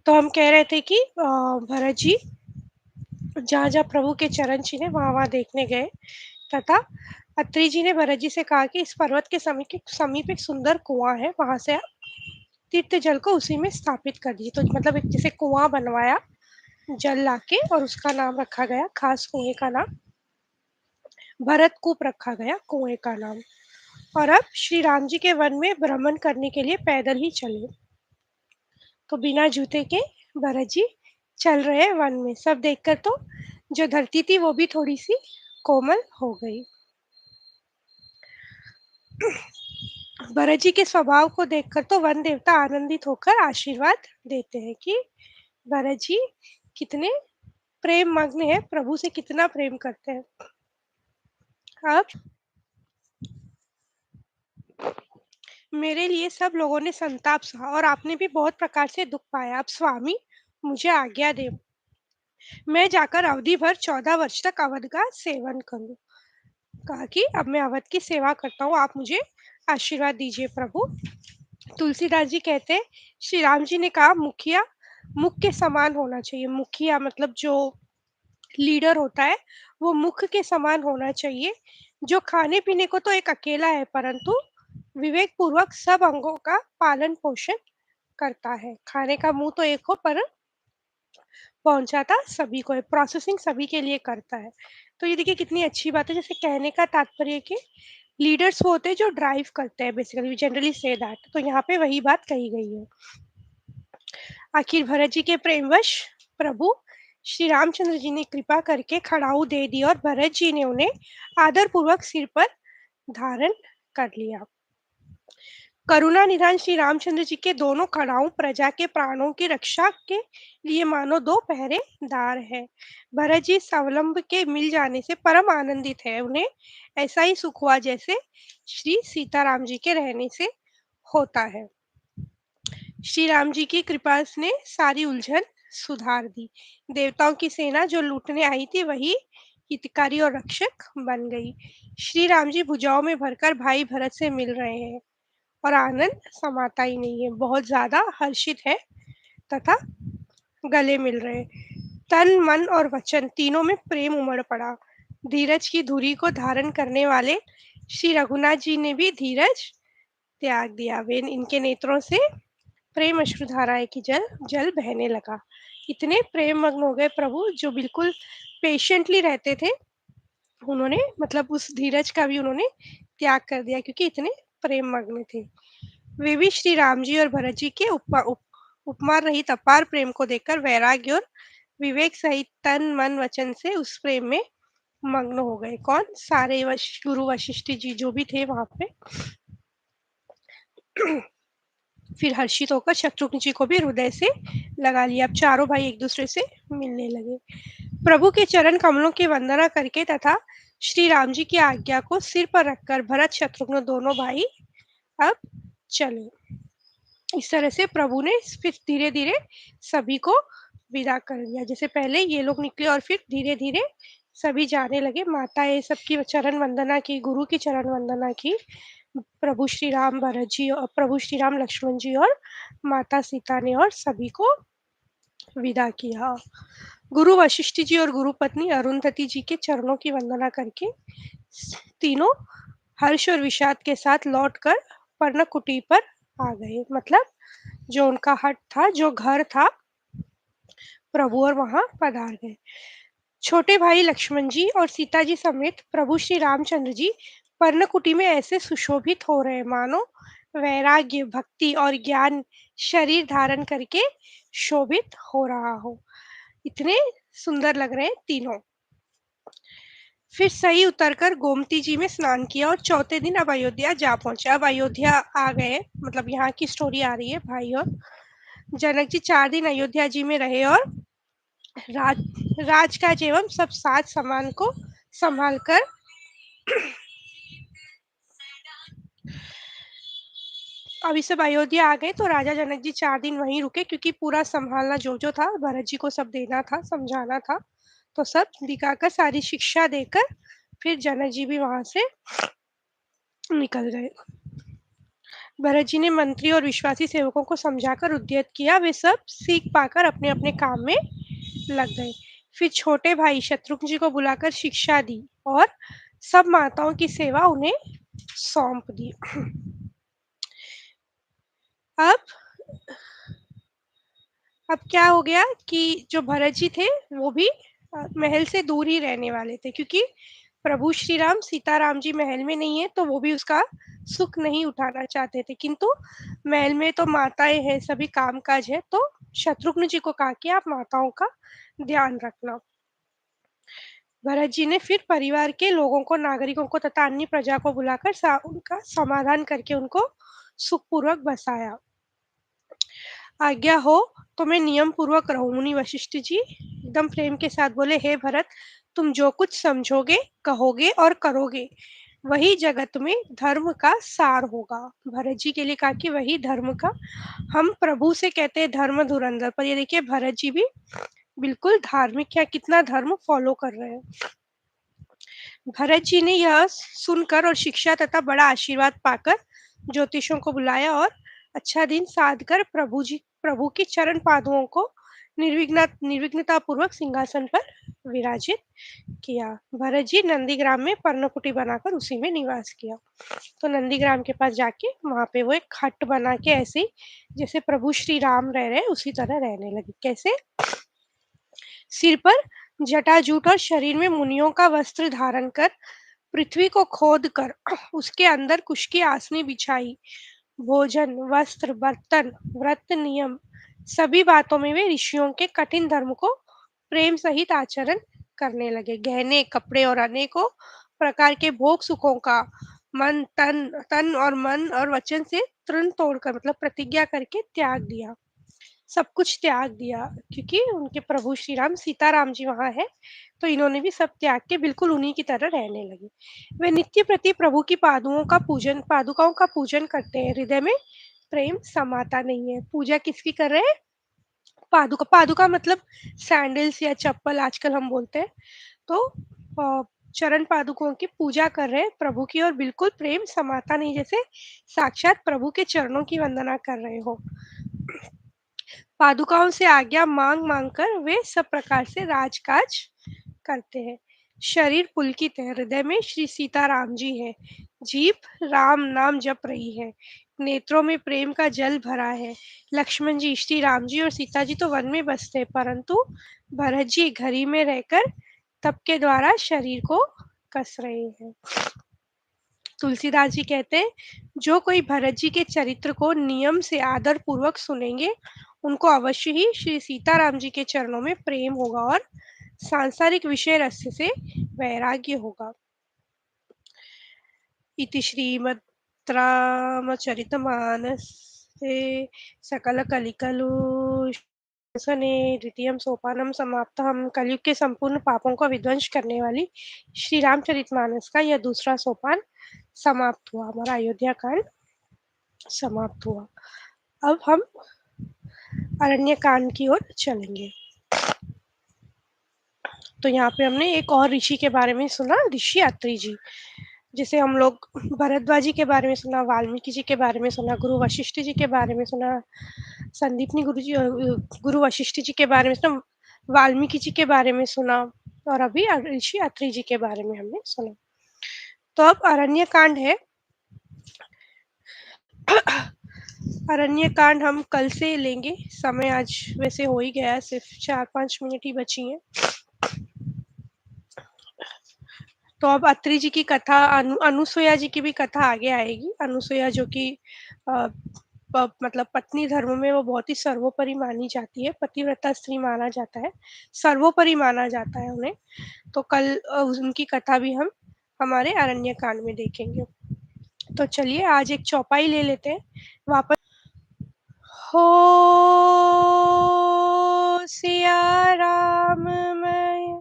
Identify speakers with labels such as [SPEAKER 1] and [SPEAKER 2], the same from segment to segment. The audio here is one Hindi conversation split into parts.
[SPEAKER 1] तो हम कह रहे थे कि भरत जी जहाँ-जहाँ प्रभु के चरण छीने वहाँ-वहाँ देखने गए तथा अत्रि जी ने भरत जी से कहा कि इस पर्वत के समीप एक सुंदर कुआँ है, वहाँ से आप तीर्थ जल को उसी में स्थापित कर दीजिए। तो मतलब एक जैसे कुआँ बनवाया जल लाके और उसका नाम रखा गया, खास कुएँ का नाम भरतकूप रखा गया, कुएँ का नाम। और अब श्री राम जी के वन में भ्रमण करने के लिए पैदल ही चले। तो बिना जूते के भरत जी चल रहे हैं वन में। सब देखकर तो जो धरती थी वो भी थोड़ी-सी कोमल हो गई। भरत जी के स्वभाव को देखकर तो वन देवता आनंदित होकर आशीर्वाद देते हैं कि भरत जी कितने प्रेम मग्न है, प्रभु से कितना प्रेम करते हैं। अब मेरे लिए सब लोगों ने संताप सहा और आपने भी बहुत प्रकार से दुख पाया। अब स्वामी मुझे आज्ञा दें, मैं जाकर अवधि भर 14 वर्ष तक अवध का सेवन करूँ। कहा कि अब मैं अवध की सेवा करता हूँ, आप मुझे आशीर्वाद दीजिए प्रभु। तुलसीदास जी कहते हैं, श्री राम जी ने कहा मुखिया मुख के समान होना चाहिए। मुखिया मतलब जो लीडर होता है, वो मुख के समान होना चाहिए, जो खाने-पीने को तो एक अकेला है, परंतु विवेक पूर्वक सब अंगों का पालन-पोषण करता है। खाने का मुँह तो एक हो पर पहुँचाता सभी को है, प्रोसेसिंग सभी के लिए करता है। तो ये देखिए कितनी अच्छी बात है, जैसे कहने का तात्पर्य है कि लीडर्स वो होते हैं जो ड्राइव करते हैं basically, we generally say that. तो यहाँ पे वही बात कही गई है। आखिर भरत जी के प्रेमवश प्रभु श्री रामचंद्र जी ने कृपा करके खड़ाऊ दे दी और भरत जी ने उन्हें आदरपूर्वक सिर पर धारण कर लिया। करुणा निधान श्री रामचंद्र जी के दोनों खड़ाऊ प्रजा के प्राणों की रक्षा के लिए मानो दो पहरेदार है। भरत जी स्वावलंब के मिल जाने से परम आनंदित है। उन्हें ऐसा ही सुख हुआ जैसे श्री सीताराम जी के रहने से होता है। श्री राम जी की कृपा ने सारी उलझन सुधार दी। देवताओं की सेना जो लूटने आई थी वही हितकारी और रक्षक बन गई। श्री राम जी भुजाओं में भरकर भाई भरत से मिल रहे हैं और आनंद समाता ही नहीं है, बहुत ज्यादा हर्षित है तथा गले मिल रहे हैं। तन मन और वचन तीनों में प्रेम उमड़ पड़ा। धीरज की धुरी को धारण करने वाले श्री रघुनाथ जी ने भी धीरज त्याग दिया। वे इनके नेत्रों से प्रेम अश्रुधाराएँ की जल जल बहने लगा। इतने प्रेम मग्न हो गए प्रभु जो बिल्कुल पेशेंटली रहते थे, उन्होंने मतलब उस धीरज का भी उन्होंने त्याग कर दिया क्योंकि इतने प्रेम मग्न थे। वे भी श्री राम जी और भरत जी के उपमा रहित अपार प्रेम को देखकर वैराग्य और विवेक सहित तन मन वचन से उस प्रेम में मग्न हो गए। कौन? सारे गुरु वशिष्ठ जी जो भी थे वहां पे। फिर हर्षित होकर शत्रुघ्न जी को भी हृदय से लगा लिया। अब चारों भाई एक दूसरे से मिलने लगे। प्रभु के चरण कमलों की वंदना करके तथा श्री राम जी की आज्ञा को सिर पर रखकर भरत शत्रुघ्न दोनों भाई अब चले। इस तरह से प्रभु ने फिर धीरे धीरे सभी को विदा कर दिया। जैसे पहले ये लोग निकले और फिर धीरे धीरे सभी जाने लगे। माताएं सबकी चरण वंदना की, गुरु की चरण वंदना की। प्रभु श्री राम भरत जी और प्रभु श्री राम लक्ष्मण जी और माता सीता ने और सभी को विदा किया। गुरु वशिष्ठ जी और गुरु पत्नी अरुंधति जी के चरणों की वंदना करके तीनों हर्ष और विषाद के साथ लौटकर पर्णकुटी पर आ गए। मतलब जो उनका हट था, जो घर था, प्रभु और वहां पधार गए। छोटे भाई लक्ष्मण जी और सीता जी समेत प्रभु श्री रामचंद्र जी पर्णकुटी में ऐसे सुशोभित हो रहे मानो वैराग्य, भक्ति और ज्ञान शरीर धारण करके शोभित हो रहा हो। इतने सुंदर लग रहे हैं तीनों। फिर सही उतरकर गोमती जी में स्नान किया और चौथे दिन अब अयोध्या जा पहुंचे। अब अयोध्या आ गए, मतलब यहाँ की स्टोरी आ रही है। भाई और जनक जी 4 दिन अयोध्या जी में रहे और राज राजकाज एवं सब साज सामान को संभाल कर अभी सब अयोध्या आ गए। तो राजा जनक जी 4 दिन वहीं रुके क्योंकि पूरा संभालना जो जो था भरत जी को सब देना था, समझाना था। तो सब दिखाकर सारी शिक्षा देकर फिर जनक जी भी वहां से निकल गए। भरत जी ने मंत्री और विश्वासी सेवकों को समझाकर उद्यत किया, वे सब सीख पाकर अपने-अपने काम में लग गए। फिर छोटे भाई शत्रुघ्न जी को बुलाकर शिक्षा दी और सब माताओं की सेवा उन्हें सौंप दी। अब अब क्या हो गया कि जो भरत जी थे वो भी महल से दूर ही रहने वाले थे, क्योंकि प्रभु श्री राम सीताराम जी महल में नहीं है तो वो भी उसका सुख नहीं उठाना चाहते थे, किंतु महल में तो माताएं हैं, सभी कामकाज है, तो शत्रुघ्न जी को कहा कि आप माताओं का ध्यान रखना। भरत जी ने फिर परिवार के लोगों को, नागरिकों को तथा अन्य प्रजा को बुलाकर उनका समाधान करके उनको सुखपूर्वक बसाया। आज्ञा हो तो मैं नियम पूर्वक रहूं। मुनि वशिष्ठ जी एकदम प्रेम के साथ बोले, हे भरत, तुम जो कुछ समझोगे, कहोगे और करोगे वही जगत में धर्म का सार होगा। भरत जी के लिए कहा कि वही धर्म का, हम प्रभु से कहते हैं धर्म धुरंधर, पर ये देखिए भरत जी भी बिल्कुल धार्मिक है, कितना धर्म फॉलो कर रहे हैं। भरत जी ने यह सुनकर और शिक्षा तथा बड़ा आशीर्वाद पाकर ज्योतिषों को बुलाया और अच्छा दिन साध कर प्रभु की चरण पादुओं को निर्विघ्नता पूर्वक सिंहासन पर विराजित किया। भरत जी नंदीग्राम में पर्णकुटी बनाकर उसी में निवास किया। तो नंदीग्राम के पास जाके वहां पे वो एक हट बना के, ऐसे ही जैसे प्रभु श्री राम रह रहे उसी तरह रहने लगे। कैसे? सिर पर जटाजूट और शरीर में मुनियों का वस्त्र धारण कर, पृथ्वी को खोद कर उसके अंदर कुश की आसनी बिछाई। भोजन, वस्त्र, बर्तन, व्रत, नियम, सभी बातों में वे ऋषियों के कठिन धर्म को प्रेम सहित आचरण करने लगे। गहने, कपड़े और अनेकों प्रकार के भोग सुखों का तन और मन और वचन से तृण तोड़कर, मतलब प्रतिज्ञा करके त्याग दिया। सब कुछ त्याग दिया, क्योंकि उनके प्रभु श्री राम सीताराम जी वहाँ है, तो इन्होंने भी सब त्याग के बिल्कुल उन्हीं की तरह रहने लगे। वे नित्य प्रति प्रभु की पादुकाओं का पूजन करते हैं, हृदय में प्रेम समाता नहीं है। पूजा किसकी कर रहे हैं? पादुका। पादुका मतलब सैंडल्स या चप्पल आजकल हम बोलते हैं। तो चरण पादुकों की पूजा कर रहे हैं प्रभु की, और बिल्कुल प्रेम समाता नहीं, जैसे साक्षात प्रभु के चरणों की वंदना कर रहे हो। पादुकाओं से आज्ञा मांग मांग कर वे सब प्रकार से राजकाज करते हैं। शरीर पुलकित है, हृदय में श्री सीताराम जी है, जीभ राम नाम जप रही है, नेत्रों में प्रेम का जल भरा है। लक्ष्मण जी, श्री राम जी और सीता जी तो वन में बसते हैं, परंतु भरत जी घर ही में रहकर तप के द्वारा शरीर को कस रहे हैं। तुलसीदास जी कहते हैं, जो कोई भरत जी के चरित्र को नियम से आदर पूर्वक सुनेंगे, उनको अवश्य ही श्री सीताराम जी के चरणों में प्रेम होगा और सांसारिक विषय रस से वैराग्य होगा। इति श्रीमद् रामचरितमानसे सकलकलिकलु सने द्वितीयं सोपानम समाप्तम्। कलयुग के संपूर्ण पापों को विध्वंस करने वाली श्री रामचरितमानस का यह दूसरा सोपान समाप्त हुआ। हमारा अयोध्या कांड समाप्त हुआ। अब हम अरण्य कांड की ओर चलेंगे। तो यहाँ पे हमने एक और ऋषि के बारे में सुना, ऋषि अत्रि जी। जैसे हम लोग भरद्वाज जी के बारे में सुना, वाल्मीकि जी के बारे में सुना, गुरु वशिष्ठ जी के बारे में सुना, संदीपनी गुरु वशिष्ठ जी के बारे में सुना, वाल्मीकि जी के बारे में सुना, और अभी ऋषि अत्रि जी के बारे में हमने सुना। तो अब अरण्य कांड है। अरण्य कांड हम कल से लेंगे, समय आज वैसे हो ही गया है, सिर्फ 4-5 मिनट ही बची हैं। तो अब अत्रि जी की कथा, अनुसुईया जी की भी कथा आगे आएगी। अनुसुईया जो कि मतलब पत्नी धर्म में वो बहुत ही सर्वोपरि मानी जाती है, पतिव्रता स्त्री माना जाता है, सर्वोपरि माना जाता है उन्हें। तो कल उनकी कथा भी हम हमारे अरण्य कांड में देखेंगे। तो चलिए आज एक चौपाई ले लेते हैं वापस। हो सिया राम मैं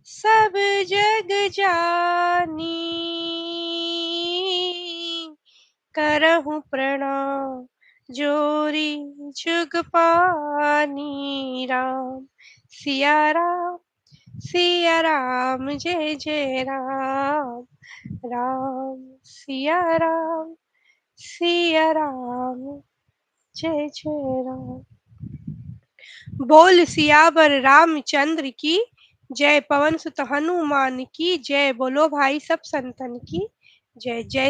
[SPEAKER 1] सब जग जानी, करहूँ प्रणाम जोरी जुग पानी। राम सिया राम जय जय राम, राम सिया राम सिया राम, जय जय राम। बोल सियावर रामचंद्र की जय, पवन सुत हनुमान की जय, बोलो भाई सब संतन की जय। जय